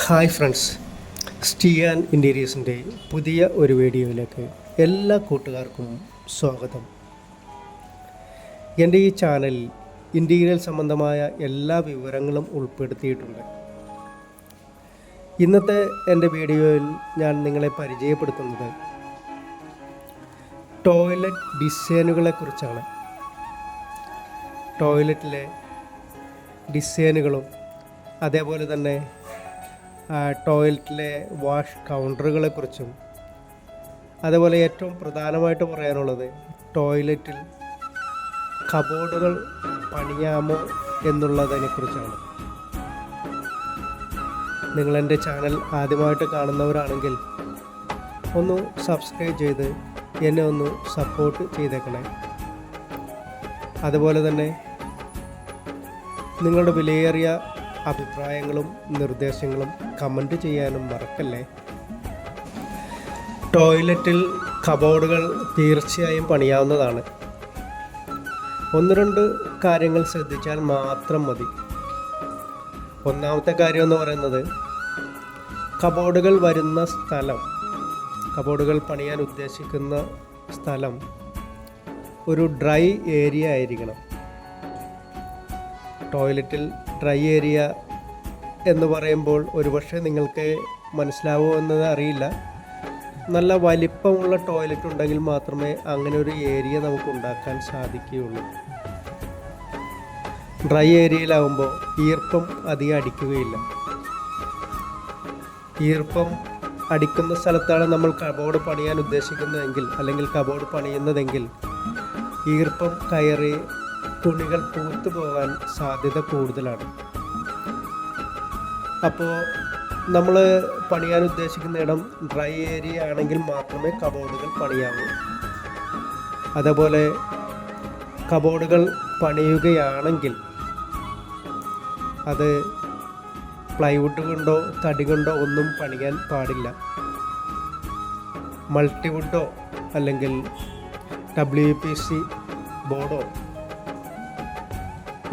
Hi friends, സ്റ്റീയാൻ ഇൻറ്റീരിയേഴ്സിൻ്റെ പുതിയ ഒരു വീഡിയോയിലേക്ക് എല്ലാ കൂട്ടുകാർക്കും സ്വാഗതം. എൻ്റെ ഈ ചാനലിൽ ഇൻറ്റീരിയർ സംബന്ധമായ എല്ലാ വിവരങ്ങളും ഉൾപ്പെടുത്തിയിട്ടുണ്ട്. ഇന്നത്തെ എൻ്റെ വീഡിയോയിൽ ഞാൻ നിങ്ങളെ പരിചയപ്പെടുത്തുന്നത് ടോയ്ലറ്റ് ഡിസൈനുകളെക്കുറിച്ചാണ്. ടോയ്ലറ്റിലെ ഡിസൈനുകളും അതേപോലെ തന്നെ ടോയ്ലറ്റിലെ വാഷ് കൗണ്ടറുകളെക്കുറിച്ചും, അതേപോലെ ഏറ്റവും പ്രധാനമായിട്ട് പറയാനുള്ളത് ടോയ്ലറ്റിൽ കബോർഡുകൾ പണിയാമോ എന്നുള്ളതിനെക്കുറിച്ചാണ്. നിങ്ങളെൻ്റെ ചാനൽ ആദ്യമായിട്ട് കാണുന്നവരാണെങ്കിൽ ഒന്ന് സബ്സ്ക്രൈബ് ചെയ്ത് എന്നെ ഒന്ന് സപ്പോർട്ട് ചെയ്തേക്കണേ. അതുപോലെ തന്നെ നിങ്ങളുടെ വിലയേറിയ അഭിപ്രായങ്ങളും നിർദ്ദേശങ്ങളും കമൻറ്റ് ചെയ്യാനും മറക്കല്ലേ. ടോയ്ലറ്റിൽ കബോർഡുകൾ തീർച്ചയായും പണിയാവുന്നതാണ്. ഒന്ന് രണ്ട് കാര്യങ്ങൾ ശ്രദ്ധിച്ചാൽ മാത്രം മതി. ഒന്നാമത്തെ കാര്യം എന്ന് പറയുന്നത്, കബോർഡുകൾ വരുന്ന സ്ഥലം, കബോർഡുകൾ പണിയാൻ ഉദ്ദേശിക്കുന്ന സ്ഥലം ഒരു ഡ്രൈ ഏരിയ ആയിരിക്കണം. ടോയ്ലറ്റിൽ ഡ്രൈ ഏരിയ എന്ന് പറയുമ്പോൾ ഒരുപക്ഷെ നിങ്ങൾക്ക് മനസ്സിലാവുമോ എന്നത് അറിയില്ല. നല്ല വലിപ്പമുള്ള ടോയ്ലറ്റ് ഉണ്ടെങ്കിൽ മാത്രമേ അങ്ങനെ ഒരു ഏരിയ നമുക്ക് ഉണ്ടാക്കാൻ സാധിക്കുകയുള്ളൂ. ഡ്രൈ ഏരിയയിലാവുമ്പോൾ ഈർപ്പം അധികം അടിക്കുകയില്ല. ഈർപ്പം അടിക്കുന്ന സ്ഥലത്താണ് നമ്മൾ കബോർഡ് പണിയാൻ ഉദ്ദേശിക്കുന്നതെങ്കിൽ, അല്ലെങ്കിൽ കബോർഡ് പണിയുന്നതെങ്കിൽ ഈർപ്പം കയറി തുണികൾ പൂത്തു പോകാൻ സാധ്യത കൂടുതലാണ്. അപ്പോൾ നമ്മൾ പണിയാൻ ഉദ്ദേശിക്കുന്ന ഇടം ഡ്രൈ ഏരിയ ആണെങ്കിൽ മാത്രമേ കബോർഡുകൾ പണിയാവൂ. അതേപോലെ കബോർഡുകൾ പണിയുകയാണെങ്കിൽ അത് പ്ലൈവുഡ് കൊണ്ടോ തടി കൊണ്ടോ ഒന്നും പണിയാൻ പാടില്ല. മൾട്ടിവുഡോ അല്ലെങ്കിൽ WPC ബോർഡോ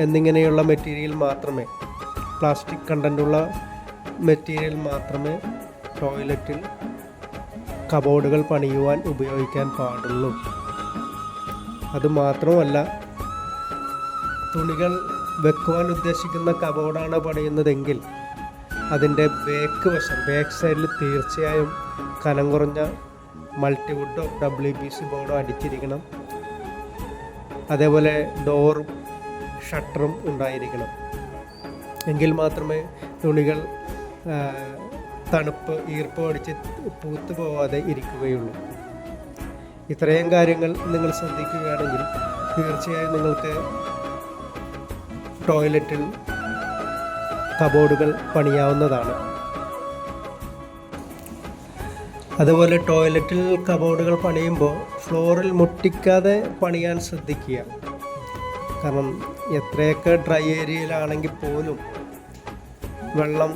എന്നിങ്ങനെയുള്ള മെറ്റീരിയൽ മാത്രമേ, പ്ലാസ്റ്റിക് കണ്ടൻറ്റുള്ള മെറ്റീരിയൽ മാത്രമേ ടോയ്ലറ്റിൽ കബോർഡുകൾ പണിയുവാൻ ഉപയോഗിക്കാൻ പാടുള്ളൂ. അതുമാത്രമല്ല, തുണികൾ വെക്കുവാൻ ഉദ്ദേശിക്കുന്ന കബോർഡാണ് പണിയുന്നതെങ്കിൽ അതിൻ്റെ ബാക്ക് സൈഡിൽ തീർച്ചയായും കനം കുറഞ്ഞ മൾട്ടിവുഡോ WPC ബോർഡോ അടിച്ചിരിക്കണം. അതേപോലെ ഡോറും ഷട്ടറും ഉണ്ടായിരിക്കണം. എങ്കിൽ മാത്രമേ തുണികൾ തണുപ്പ് ഈർപ്പം അടിച്ച് പൂത്തു പോവാതെ ഇരിക്കുകയുള്ളൂ. ഇത്രയും കാര്യങ്ങൾ നിങ്ങൾ ശ്രദ്ധിക്കുകയാണെങ്കിൽ തീർച്ചയായും നിങ്ങൾക്ക് ടോയ്ലറ്റിൽ കബോർഡുകൾ പണിയാവുന്നതാണ്. അതുപോലെ ടോയ്ലറ്റിൽ കബോർഡുകൾ പണിയുമ്പോൾ ഫ്ലോറിൽ മുട്ടിക്കാതെ പണിയാൻ ശ്രദ്ധിക്കുക. കാരണം എത്രയൊക്കെ ഡ്രൈ ഏരിയയിലാണെങ്കിൽ പോലും വെള്ളം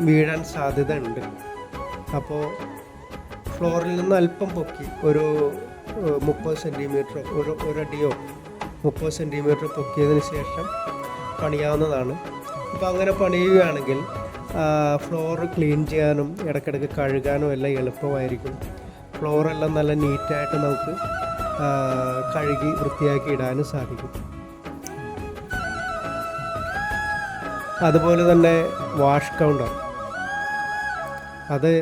വീഴാൻ സാധ്യത ഉണ്ട്. അപ്പോൾ ഫ്ലോറിൽ നിന്ന് അല്പം പൊക്കി ഒരു 30 സെൻറ്റിമീറ്ററോ ഒരടിയോ 30 സെൻറ്റിമീറ്റർ പൊക്കിയതിന് ശേഷം പണിയാവുന്നതാണ്. അപ്പോൾ അങ്ങനെ പണിയുകയാണെങ്കിൽ ഫ്ലോർ ക്ലീൻ ചെയ്യാനും ഇടയ്ക്കിടയ്ക്ക് കഴുകാനും എല്ലാം എളുപ്പമായിരിക്കും. ഫ്ലോറെല്ലാം നല്ല നീറ്റായിട്ട് നമുക്ക് കഴുകി വൃത്തിയാക്കി ഇടാനും സാധിക്കും. അതുപോലെ തന്നെ വാഷ് കൗണ്ടർ, അത്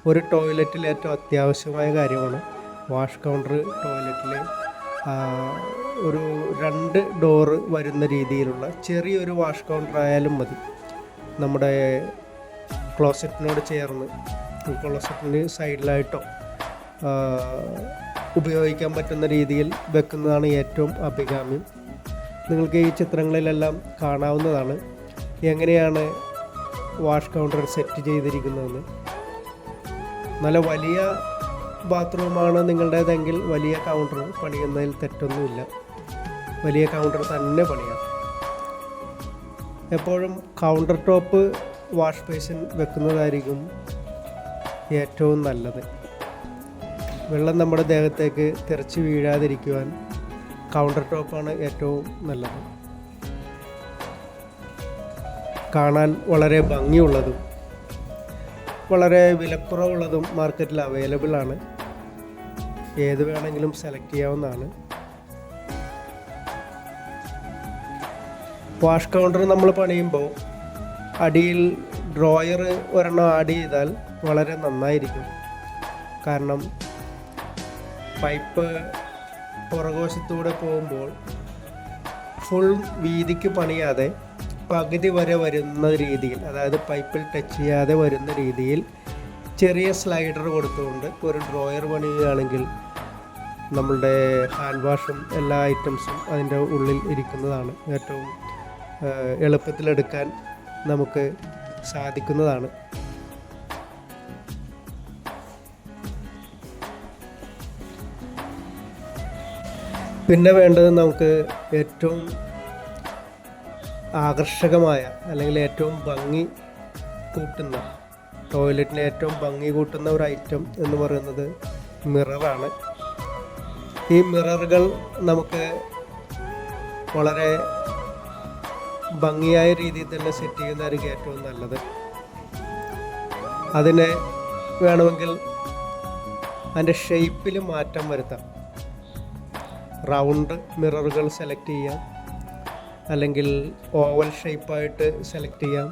ഒരു ടോയ്ലറ്റിൽ ഏറ്റവും അത്യാവശ്യമായ കാര്യമാണ്. വാഷ് കൗണ്ടർ ടോയ്ലറ്റിൽ ഒരു 2 ഡോറ് വരുന്ന രീതിയിലുള്ള ചെറിയൊരു വാഷ് കൗണ്ടർ ആയാലും മതി. നമ്മുടെ ക്ലോസറ്റിനോട് ചേർന്ന്, ക്ലോസറ്റിന് സൈഡിലായിട്ടോ ഉപയോഗിക്കാൻ പറ്റുന്ന രീതിയിൽ വെക്കുന്നതാണ് ഏറ്റവും അഭികാമ്യം. നിങ്ങൾക്ക് ഈ ചിത്രങ്ങളിലെല്ലാം കാണാവുന്നതാണ് എങ്ങനെയാണ് വാഷ് കൗണ്ടർ സെറ്റ് ചെയ്തിരിക്കുന്നതെന്ന്. നല്ല വലിയ ബാത്റൂമാണ് നിങ്ങളുടേതെങ്കിൽ വലിയ കൗണ്ടർ പണിയുന്നതിൽ തെറ്റൊന്നുമില്ല. വലിയ കൗണ്ടർ തന്നെ പണിയാം. എപ്പോഴും കൗണ്ടർ ടോപ്പ് വാഷ് ബേസിൻ വെക്കുന്നതായിരിക്കും ഏറ്റവും നല്ലത്. വെള്ളം നമ്മുടെ ദേഹത്തേക്ക് തെറിച്ച് വീഴാതിരിക്കുവാൻ കൗണ്ടർ ടോപ്പാണ് ഏറ്റവും നല്ലത്. കാണാൻ വളരെ ഭംഗിയുള്ളതും വളരെ വിലക്കുറവുള്ളതും മാർക്കറ്റിൽ അവൈലബിൾ ആണ്. ഏത് വേണമെങ്കിലും സെലക്ട് ചെയ്യാവുന്നതാണ്. വാഷ് കൗണ്ടർ നമ്മൾ പണിയുമ്പോൾ അടിയിൽ ഡ്രോയർ ഒരെണ്ണം ആഡ് ചെയ്താൽ വളരെ നന്നായിരിക്കും. കാരണം പൈപ്പ് പുറകുവശത്തൂടെ പോകുമ്പോൾ ഫുൾ വീതിക്ക് പണിയാതെ പകുതി വരെ വരുന്ന രീതിയിൽ, അതായത് പൈപ്പിൽ ടച്ച് ചെയ്യാതെ വരുന്ന രീതിയിൽ ചെറിയ സ്ലൈഡർ കൊടുത്തുകൊണ്ട് ഒരു ഡ്രോയർ പണിയുകയാണെങ്കിൽ നമ്മളുടെ ഹാൻഡ് വാഷും എല്ലാ ഐറ്റംസും അതിൻ്റെ ഉള്ളിൽ ഇരിക്കുന്നതാണ്. ഏറ്റവും എളുപ്പത്തിലെടുക്കാൻ നമുക്ക് സാധിക്കുന്നതാണ്. പിന്നെ വേണ്ടത് നമുക്ക് ഏറ്റവും ആകർഷകമായ അല്ലെങ്കിൽ ഏറ്റവും ഭംഗി കൂട്ടുന്ന, ടോയ്ലറ്റിന് ഏറ്റവും ഭംഗി കൂട്ടുന്ന ഒരു ഐറ്റം എന്ന് പറയുന്നത് മിററാണ്. ഈ മിററുകൾ നമുക്ക് വളരെ ഭംഗിയായ രീതിയിൽ തന്നെ സെറ്റ് ചെയ്യുന്നതായിരിക്കും ഏറ്റവും നല്ലത്. അതിന് വേണമെങ്കിൽ അതിൻ്റെ ഷേപ്പിൽ മാറ്റം വരുത്താം. റൗണ്ട് മിററുകൾ സെലക്ട് ചെയ്യാം, അല്ലെങ്കിൽ ഓവൽ ഷേപ്പായിട്ട് സെലക്ട് ചെയ്യാം.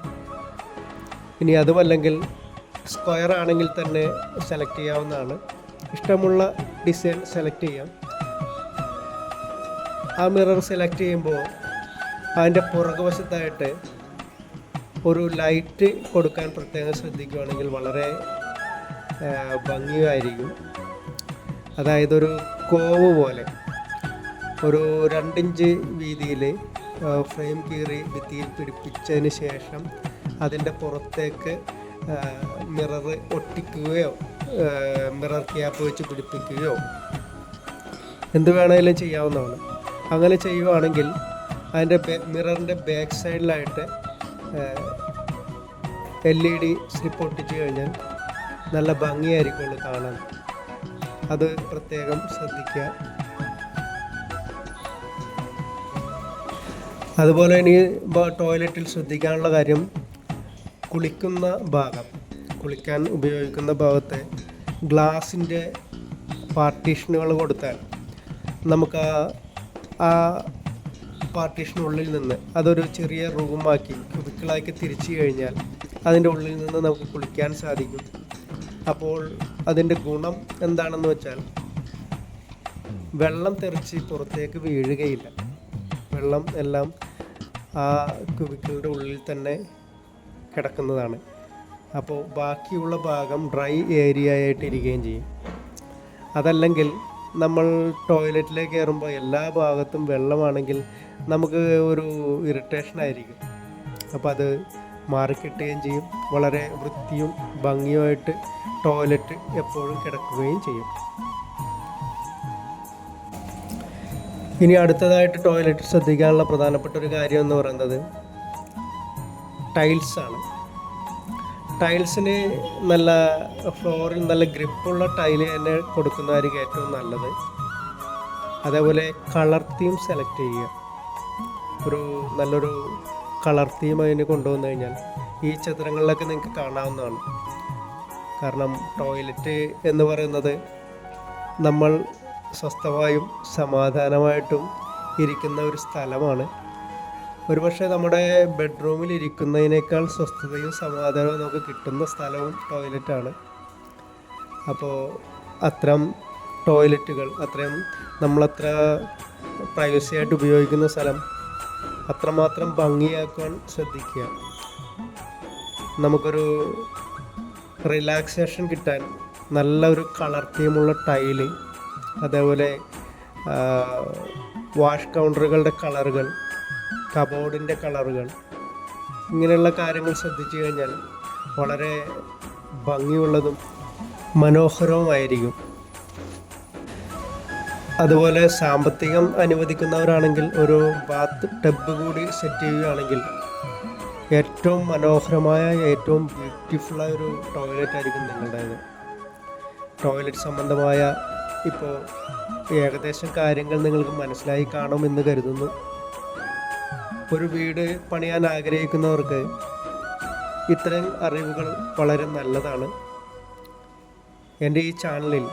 ഇനി അതുമല്ലെങ്കിൽ സ്ക്വയർ ആണെങ്കിൽ തന്നെ സെലക്ട് ചെയ്യാവുന്നതാണ്. ഇഷ്ടമുള്ള ഡിസൈൻ സെലക്ട് ചെയ്യാം. ആ മിറർ സെലക്ട് ചെയ്യുമ്പോൾ അതിൻ്റെ പുറകുവശത്തായിട്ട് ഒരു ലൈറ്റ് കൊടുക്കാൻ പ്രത്യേകം ശ്രദ്ധിക്കുകയാണെങ്കിൽ വളരെ ഭംഗിയായിരിക്കും. അതായത് ഒരു കോവ് പോലെ ഒരു 2 ഇഞ്ച് വീതിയിൽ ഫ്രെയിം കീറി ഭിത്തിയിൽ പിടിപ്പിച്ചതിന് ശേഷം അതിൻ്റെ പുറത്തേക്ക് മിറർ ഒട്ടിക്കുകയോ മിറർ ക്യാപ്പ് വെച്ച് പിടിപ്പിക്കുകയോ എന്ത് വേണമെങ്കിലും ചെയ്യാവുന്നതാണ്. അങ്ങനെ ചെയ്യുവാണെങ്കിൽ അതിൻ്റെ മിററിൻ്റെ ബാക്ക് സൈഡിലായിട്ട് LED സ്ട്രിപ്പ് ഒട്ടിച്ച് കഴിഞ്ഞാൽ നല്ല ഭംഗിയായിരിക്കുമല്ലോ കാണാൻ. അത് പ്രത്യേകം ശ്രദ്ധിക്കുക. അതുപോലെ ഇനി ടോയ്ലറ്റിൽ ശ്രദ്ധിക്കാനുള്ള കാര്യം, കുളിക്കാൻ ഉപയോഗിക്കുന്ന ഭാഗത്തെ ഗ്ലാസിൻ്റെ പാർട്ടീഷനുകൾ കൊടുത്താൽ നമുക്ക് ആ പാർട്ടീഷനുള്ളിൽ നിന്ന് അതൊരു ചെറിയ റൂമാക്കി ക്യൂബിക്കിളാക്കി തിരിച്ചു കഴിഞ്ഞാൽ അതിൻ്റെ ഉള്ളിൽ നിന്ന് നമുക്ക് കുളിക്കാൻ സാധിക്കും. അപ്പോൾ അതിൻ്റെ ഗുണം എന്താണെന്ന് വെച്ചാൽ വെള്ളം തെറിച്ച് പുറത്തേക്ക് വീഴുകയില്ല. വെള്ളം എല്ലാം ആ ക്യൂബിക്കിളിൻ്റെ ഉള്ളിൽ തന്നെ കിടക്കുന്നതാണ്. അപ്പോൾ ബാക്കിയുള്ള ഭാഗം ഡ്രൈ ഏരിയ ആയിട്ടിരിക്കുകയും ചെയ്യും. അതല്ലെങ്കിൽ നമ്മൾ ടോയ്ലറ്റിലേക്ക് കയറുമ്പോൾ എല്ലാ ഭാഗത്തും വെള്ളമാണെങ്കിൽ നമുക്ക് ഒരു ഇറിറ്റേഷനായിരിക്കും. അപ്പോൾ അത് മാറിക്കിട്ടുകയും ചെയ്യും. വളരെ വൃത്തിയും ഭംഗിയുമായിട്ട് ടോയ്ലറ്റ് എപ്പോഴും കിടക്കുകയും ചെയ്യും. ഇനി അടുത്തതായിട്ട് ടോയ്ലറ്റ് ശ്രദ്ധിക്കാനുള്ള പ്രധാനപ്പെട്ട ഒരു കാര്യം എന്ന് പറയുന്നത് ടൈൽസാണ്. ടൈൽസിന് നല്ല ഫ്ലോറിൽ നല്ല ഗ്രിപ്പുള്ള ടൈല് തന്നെ കൊടുക്കുന്നതായിരിക്കും ഏറ്റവും നല്ലത്. അതേപോലെ കളർ തീം സെലക്ട് ചെയ്യുക. ഒരു നല്ലൊരു കളർ തീം അതിന് കൊണ്ടുവന്നു കഴിഞ്ഞാൽ ഈ ചിത്രങ്ങളിലൊക്കെ നിങ്ങൾക്ക് കാണാവുന്നതാണ്. കാരണം ടോയ്ലറ്റ് എന്ന് പറയുന്നത് നമ്മൾ സ്വസ്ഥമായും സമാധാനമായിട്ടും ഇരിക്കുന്ന ഒരു സ്ഥലമാണ്. ഒരുപക്ഷെ നമ്മുടെ ബെഡ്റൂമിൽ ഇരിക്കുന്നതിനേക്കാൾ സ്വസ്ഥതയും സമാധാനവും നമുക്ക് കിട്ടുന്ന സ്ഥലവും ടോയ്ലറ്റാണ്. അപ്പോൾ അത്തരം ടോയ്ലറ്റുകൾ നമ്മളത്ര പ്രൈവസി ആയിട്ട് ഉപയോഗിക്കുന്ന സ്ഥലം അത്രമാത്രം ഭംഗിയാക്കാൻ ശ്രദ്ധിക്കുക. നമുക്കൊരു റിലാക്സേഷൻ കിട്ടാൻ നല്ല ഒരു കളർ തീമുള്ള ടൈല്, അതേപോലെ വാഷ് കൗണ്ടറുകളുടെ കളറുകൾ, കബോർഡിൻ്റെ കളറുകൾ, ഇങ്ങനെയുള്ള കാര്യങ്ങൾ ശ്രദ്ധിച്ചു കഴിഞ്ഞാൽ വളരെ ഭംഗിയുള്ളതും മനോഹരവുമായിരിക്കും. അതുപോലെ സാമ്പത്തികം അനുവദിക്കുന്നവരാണെങ്കിൽ ഒരു ബാത്ത് ടബ് കൂടി സെറ്റ് ചെയ്യുകയാണെങ്കിൽ ഏറ്റവും മനോഹരമായ ഏറ്റവും ബ്യൂട്ടിഫുള്ളായ ഒരു ടോയ്ലറ്റ് ആയിരിക്കും നിങ്ങളുടേത്. ടോയ്ലറ്റ് സംബന്ധമായ ഇപ്പോൾ ഏകദേശം കാര്യങ്ങൾ നിങ്ങൾക്ക് മനസ്സിലായി കാണുമെന്ന് കരുതുന്നു. ഒരു വീട് പണിയാൻ ആഗ്രഹിക്കുന്നവർക്ക് ഇത്തരം അറിവുകൾ വളരെ നല്ലതാണ്. എൻ്റെ ഈ ചാനലിൽ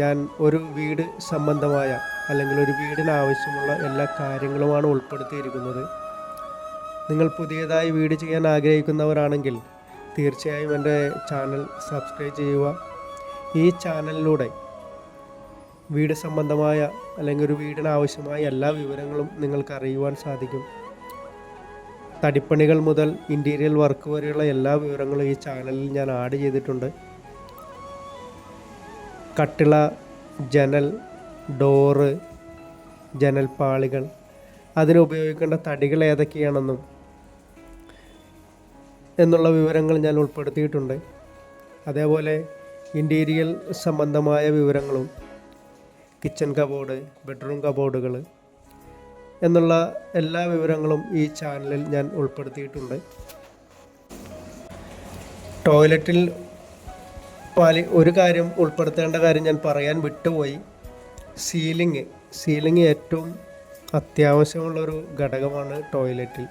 ഞാൻ ഒരു വീട് സംബന്ധമായ അല്ലെങ്കിൽ ഒരു വീടിന് ആവശ്യമുള്ള എല്ലാ കാര്യങ്ങളുമാണ് ഉൾപ്പെടുത്തിയിരിക്കുന്നത്. നിങ്ങൾ പുതിയതായി വീട് ചെയ്യാൻ ആഗ്രഹിക്കുന്നവരാണെങ്കിൽ തീർച്ചയായും എൻ്റെ ചാനൽ സബ്സ്ക്രൈബ് ചെയ്യുക. ഈ ചാനലിലൂടെ വീട് സംബന്ധമായ അല്ലെങ്കിൽ ഒരു വീടിന് ആവശ്യമായ എല്ലാ വിവരങ്ങളും നിങ്ങൾക്ക് അറിയുവാൻ സാധിക്കും. തടിപ്പണികൾ മുതൽ ഇൻറ്റീരിയർ വർക്ക് വരെയുള്ള എല്ലാ വിവരങ്ങളും ഈ ചാനലിൽ ഞാൻ ആഡ് ചെയ്തിട്ടുണ്ട്. കട്ടിള, ജനൽ, ഡോറ്, ജനൽപ്പാളികൾ, അതിനുപയോഗിക്കേണ്ട തടികൾ ഏതൊക്കെയാണെന്നും എന്നുള്ള വിവരങ്ങൾ ഞാൻ ഉൾപ്പെടുത്തിയിട്ടുണ്ട്. അതേപോലെ ഇൻറ്റീരിയർ സംബന്ധമായ വിവരങ്ങളും കിച്ചൺ കബോർഡ്, ബെഡ്റൂം കബോർഡുകൾ എന്നുള്ള എല്ലാ വിവരങ്ങളും ഈ ചാനലിൽ ഞാൻ ഉൾപ്പെടുത്തിയിട്ടുണ്ട്. ടോയ്ലറ്റിൽ ഒരു കാര്യം ഉൾപ്പെടുത്തേണ്ട കാര്യം ഞാൻ പറയാൻ വിട്ടുപോയി. സീലിംഗ് ഏറ്റവും അത്യാവശ്യമുള്ളൊരു ഘടകമാണ് ടോയ്ലറ്റിൽ.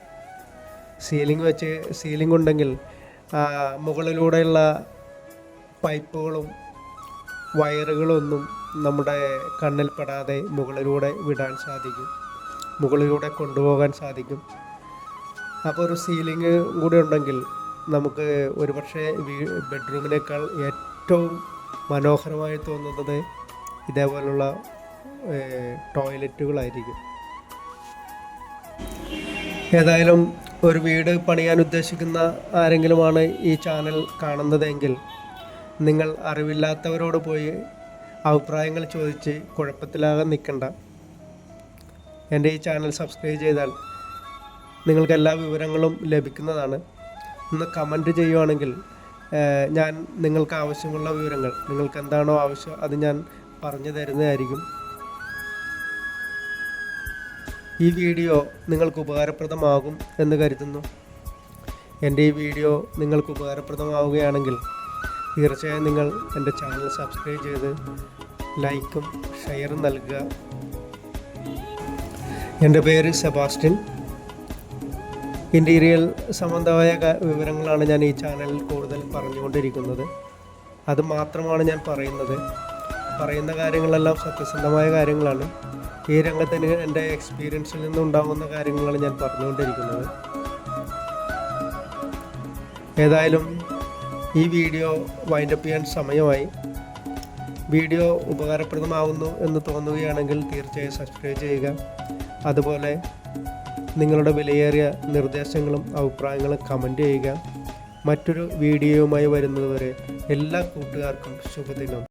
സീലിംഗ് ഉണ്ടെങ്കിൽ മുകളിലൂടെയുള്ള പൈപ്പുകളും വയറുകളൊന്നും നമ്മുടെ കണ്ണിൽപ്പെടാതെ മുകളിലൂടെ കൊണ്ടുപോകാൻ സാധിക്കും. അപ്പോൾ ഒരു സീലിംഗ് കൂടി ഉണ്ടെങ്കിൽ നമുക്ക് ഒരുപക്ഷെ ബെഡ്റൂമിനേക്കാൾ ഏറ്റവും മനോഹരമായി തോന്നുന്നത് ഇതേപോലുള്ള ടോയ്ലറ്റുകളായിരിക്കും. ഏതായാലും ഒരു വീട് പണിയാൻ ഉദ്ദേശിക്കുന്ന ആരെങ്കിലുമാണ് ഈ ചാനൽ കാണുന്നതെങ്കിൽ നിങ്ങൾ അറിവില്ലാത്തവരോട് പോയി അഭിപ്രായങ്ങൾ ചോദിച്ച് കുഴപ്പത്തിലാകാൻ നിൽക്കണ്ട. എൻ്റെ ഈ ചാനൽ സബ്സ്ക്രൈബ് ചെയ്താൽ നിങ്ങൾക്ക് എല്ലാ വിവരങ്ങളും ലഭിക്കുന്നതാണ്. ഒന്ന് കമൻറ്റ് ചെയ്യുവാണെങ്കിൽ ഞാൻ നിങ്ങൾക്ക് ആവശ്യമുള്ള വിവരങ്ങൾ, നിങ്ങൾക്ക് എന്താണോ ആവശ്യം അത് ഞാൻ പറഞ്ഞു തരുന്നതായിരിക്കും. ഈ വീഡിയോ നിങ്ങൾക്ക് ഉപകാരപ്രദമാകും എന്ന് കരുതുന്നു. എൻ്റെ ഈ വീഡിയോ നിങ്ങൾക്ക് ഉപകാരപ്രദമാവുകയാണെങ്കിൽ തീർച്ചയായും നിങ്ങൾ എൻ്റെ ചാനൽ സബ്സ്ക്രൈബ് ചെയ്ത് ലൈക്കും ഷെയറും നൽകുക. എൻ്റെ പേര് സെബാസ്റ്റ്യൻ. ഇൻറ്റീരിയർ സംബന്ധമായ വിവരങ്ങളാണ് ഞാൻ ഈ ചാനലിൽ കൂടുതൽ പറഞ്ഞുകൊണ്ടിരിക്കുന്നത്. അത് മാത്രമാണ് ഞാൻ പറയുന്ന കാര്യങ്ങളെല്ലാം സത്യസന്ധമായ കാര്യങ്ങളാണ്. ഈ രംഗത്തിന് എൻ്റെ എക്സ്പീരിയൻസിൽ നിന്നുണ്ടാകുന്ന കാര്യങ്ങളാണ് ഞാൻ പറഞ്ഞുകൊണ്ടിരിക്കുന്നത്. ഏതായാലും ഈ വീഡിയോ വൈൻഡപ്പ് ചെയ്യാൻ സമയമായി. വീഡിയോ ഉപകാരപ്രദമാവുന്നു എന്ന് തോന്നുകയാണെങ്കിൽ തീർച്ചയായും സബ്സ്ക്രൈബ് ചെയ്യുക. അതുപോലെ നിങ്ങളുടെ വിലയേറിയ നിർദ്ദേശങ്ങളും അഭിപ്രായങ്ങളും കമൻറ്റ് ചെയ്യുക. മറ്റൊരു വീഡിയോയുമായി വരുന്നതുവരെ എല്ലാ കൂട്ടുകാർക്കും ശുഭദിനം.